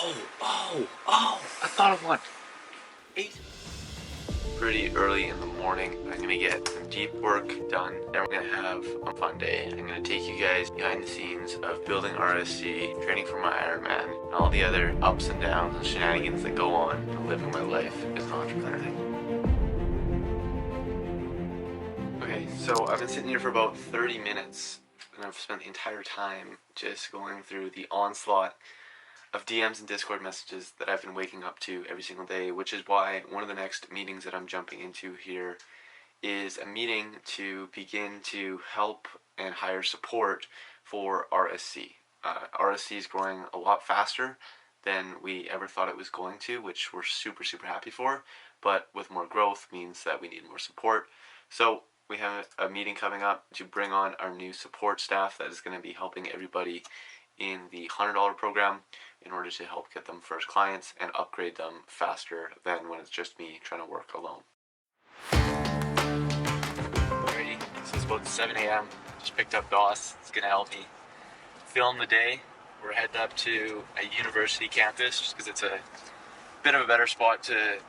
I thought of one. 8. Pretty early in the morning, I'm gonna get some deep work done, and we're gonna have a fun day. I'm gonna take you guys behind the scenes of building RSC, training for my Ironman, and all the other ups and downs and shenanigans that go on and living my life as an entrepreneur. Okay, so I've been sitting here for about 30 minutes, and I've spent the entire time just going through the onslaught of DMs and Discord messages that I've been waking up to every single day, which is why one of the next meetings that I'm jumping into here is a meeting to begin to help and hire support for RSC. RSC is growing a lot faster than we ever thought it was going to, which we're super happy for, but with more growth means that we need more support. So we have a meeting coming up to bring on our new support staff that is going to be helping everybody in the $100 program in order to help get them first clients and upgrade them faster than when it's just me trying to work alone. Alrighty, so it's about 7 a.m. Just picked up Doss. It's going to help me film the day. We're heading up to a university campus just because it's a bit of a better spot to,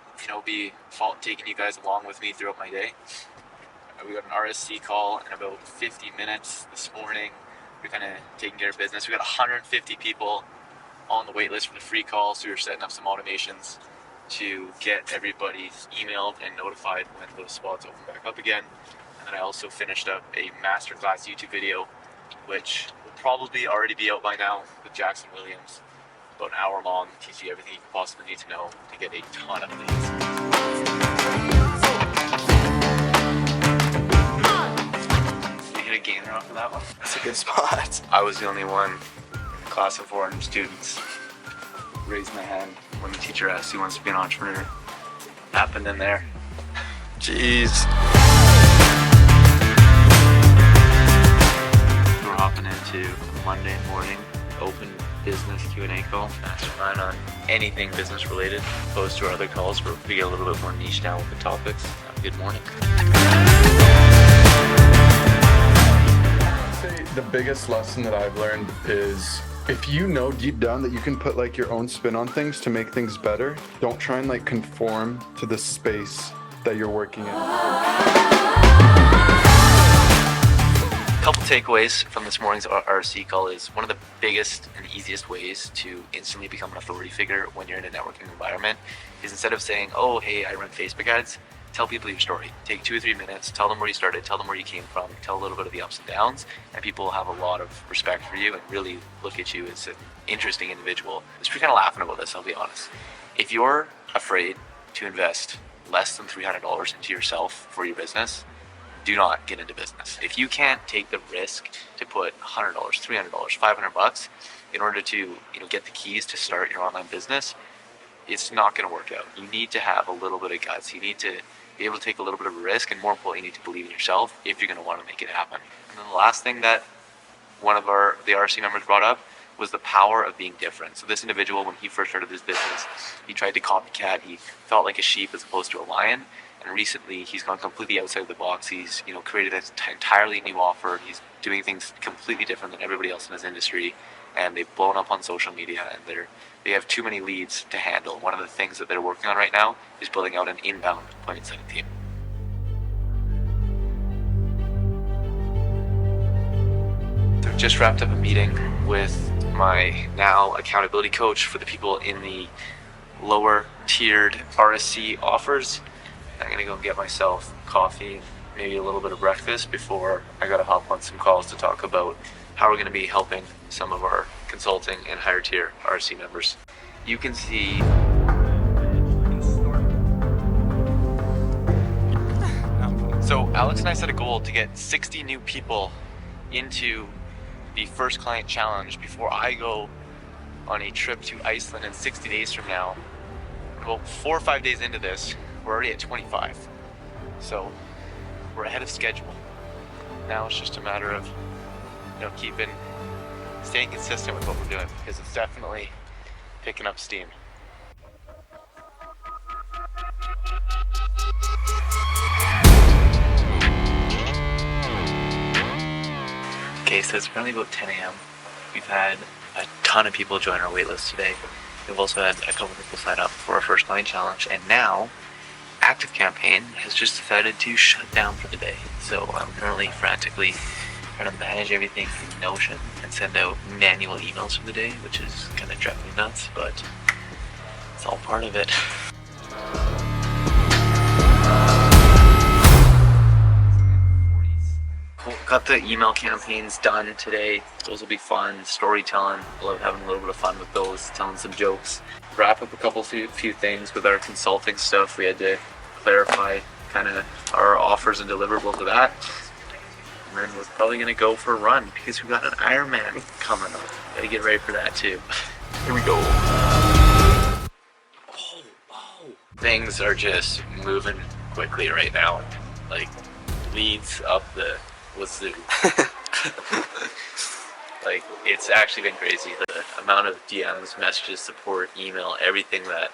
be taking you guys along with me throughout my day. We got an RSC call in about 50 minutes this morning. We're kind of taking care of business. We got 150 people on the wait list for the free call, so we're setting up some automations to get everybody emailed and notified when those spots open back up again. And then I also finished up a masterclass YouTube video, which will probably already be out by now with Jackson Williams. About an hour long, teach you everything you could possibly need to know to get a ton of leads. A gainer off of that one. That's a good spot. I was the only one, class of 400 students, raised my hand when the teacher asked who wants to be an entrepreneur. Happened in there. Jeez. We're hopping into Monday morning open business Q&A call. Mastermind on anything business related, opposed to our other calls where we get a little bit more niche down with the topics. Have a good morning. The biggest lesson that I've learned is if you know deep down that you can put like your own spin on things to make things better, don't try and like conform to the space that you're working in. A couple takeaways from this morning's RSC call is one of the biggest and easiest ways to instantly become an authority figure when you're in a networking environment is instead of saying, oh, hey, I run Facebook ads, tell people your story. Take 2 or 3 minutes, tell them where you started, tell them where you came from, tell a little bit of the ups and downs, and people will have a lot of respect for you and really look at you as an interesting individual. I'm just kind of laughing about this, I'll be honest. If you're afraid to invest less than $300 into yourself for your business, do not get into business. If you can't take the risk to put $100, $300, $500 in order to get the keys to start your online business, it's not going to work out. You need to have a little bit of guts. You need to be able to take a little bit of a risk, and more importantly, you need to believe in yourself if you're going to want to make it happen. And then the last thing that one of the RSC members brought up was the power of being different. So this individual, when he first started his business, he tried to copycat. He felt like a sheep as opposed to a lion. And recently, he's gone completely outside the box. He's created an entirely new offer. He's doing things completely different than everybody else in his industry. And they've blown up on social media, and they have too many leads to handle. One of the things that they're working on right now is building out an inbound appointment setting team. So just wrapped up a meeting with my now accountability coach for the people in the lower tiered RSC offers. I'm gonna go get myself coffee, maybe a little bit of breakfast before I gotta hop on some calls to talk about how we're gonna be helping some of our consulting and higher tier RSC members. You can see so Alex and I set a goal to get 60 new people into the first client challenge before I go on a trip to Iceland in 60 days from now. Well, 4 or 5 days into this, we're already at 25. So we're ahead of schedule. Now it's just a matter of staying consistent with what we're doing, because it's definitely picking up steam. Okay, so it's currently about 10 a.m. We've had a ton of people join our waitlist today. We've also had a couple people sign up for our first client challenge, and now Active Campaign has just decided to shut down for the day. So I'm currently frantically trying to manage everything in Notion and send out manual emails for the day, which is kind of driving me nuts, but it's all part of it. Got the email campaigns done today. Those will be fun. Storytelling. I love having a little bit of fun with those, telling some jokes. Wrap up a few things with our consulting stuff. We had to clarify kind of our offers and deliverables of that. And then we're probably going to go for a run because we've got an Ironman coming up. Got to get ready for that too. Here we go. Things are just moving quickly right now. Like leads up the wazoo. Like it's actually been crazy. The amount of DMs, messages, support, email, everything that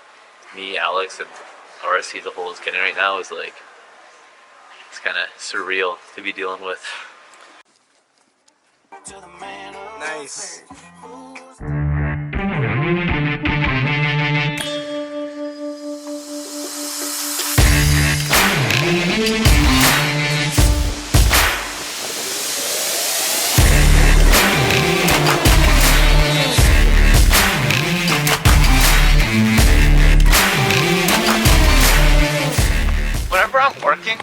me, Alex, and RSC as a whole is getting right now is like, it's kind of surreal to be dealing with. Nice. Whenever I'm working,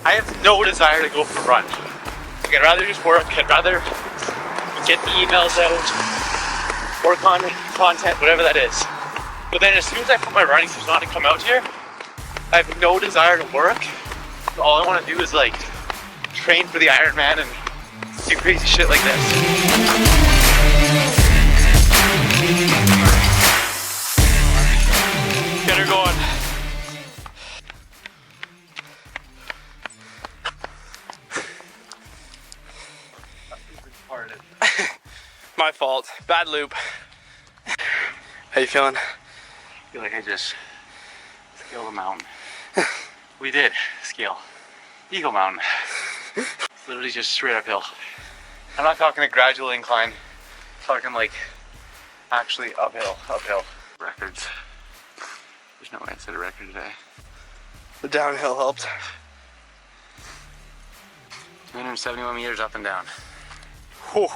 I have no desire to go for a run. Like, I'd rather just work. I'd rather get the emails out, work on content, whatever that is. But then as soon as I put my running shoes on and come out here, I have no desire to work. All I want to do is like train for the Ironman and do crazy shit like this. Get her going. My fault. Bad loop. How you feeling? I feel like I just scaled a mountain. We did scale Eagle Mountain. It's literally just straight uphill. I'm not talking a gradual incline. I'm talking like actually uphill. Records. There's no way I set a record today. The downhill helped. 271 meters up and down. Whew.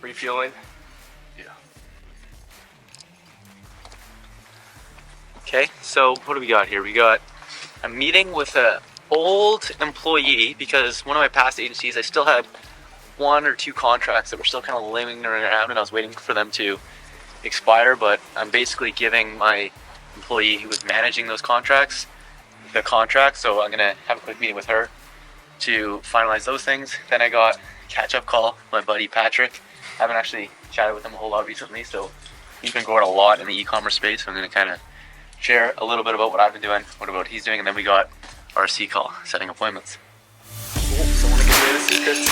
Refueling? Yeah. Okay, so what do we got here? We got a meeting with a old employee because one of my past agencies, I still had 1 or 2 contracts that were still kind of lingering around and I was waiting for them to expire, but I'm basically giving my employee who was managing those contracts the contract, so I'm gonna have a quick meeting with her to finalize those things. Then I got a catch-up call with my buddy Patrick. I haven't actually chatted with him a whole lot recently, so he's been growing a lot in the e-commerce space, so I'm gonna kind of share a little bit about what I've been doing, what he's doing, and then we got RC call, setting appointments. Cool. Someone to give away the secrets.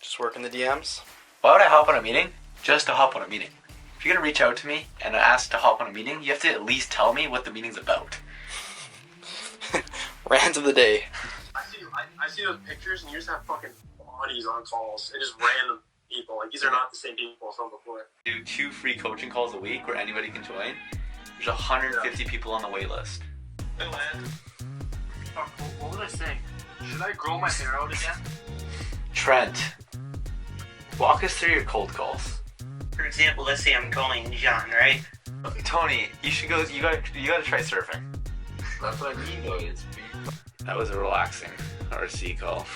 Just working the DMs. Why would I hop on a meeting? Just to hop on a meeting. If you're gonna reach out to me and ask to hop on a meeting, you have to at least tell me what the meeting's about. Rant of the day. I see those pictures and you just have fucking bodies on calls and just random people. Like these are not the same people from before. Do 2 free coaching calls a week where anybody can join. There's 150 people on the wait list. Hey, man. What was I saying? Should I grow my hair out again? Trent, walk us through your cold calls. For example, let's say I'm calling John, right? Tony, you should go. You gotta try surfing. That's what I mean, though. That was a relaxing RC call.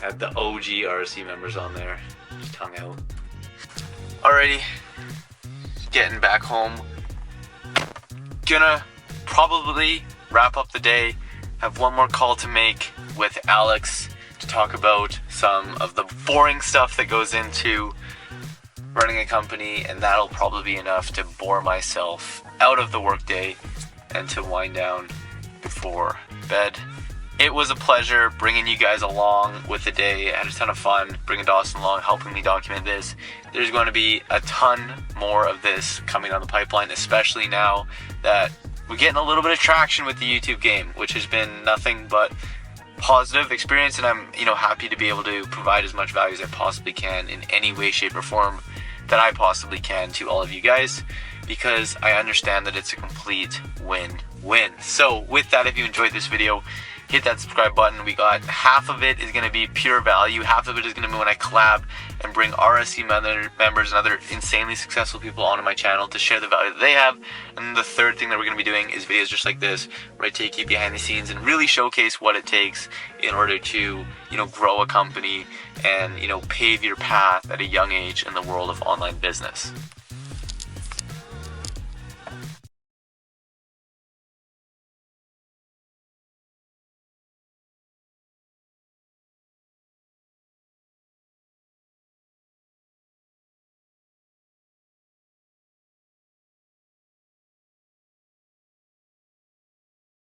Had the OG RC members on there, just hung out. Alrighty, getting back home. Gonna probably wrap up the day. Have one more call to make with Alex to talk about some of the boring stuff that goes into running a company, and that'll probably be enough to bore myself out of the workday and to wind down before bed. It was a pleasure bringing you guys along with the day. I had a ton of fun bringing Dawson along, helping me document this. There's going to be a ton more of this coming on the pipeline, especially now that we're getting a little bit of traction with the YouTube game, which has been nothing but positive experience, and I'm happy to be able to provide as much value as I possibly can in any way, shape, or form that I possibly can to all of you guys, because I understand that it's a complete win-win. So with that, if you enjoyed this video, hit that subscribe button. We got half of it is going to be pure value, half of it is going to be when I collab and bring RSC members and other insanely successful people onto my channel to share the value that they have. And the third thing that we're going to be doing is videos just like this, where I take you behind the scenes and really showcase what it takes in order to grow a company and pave your path at a young age in the world of online business.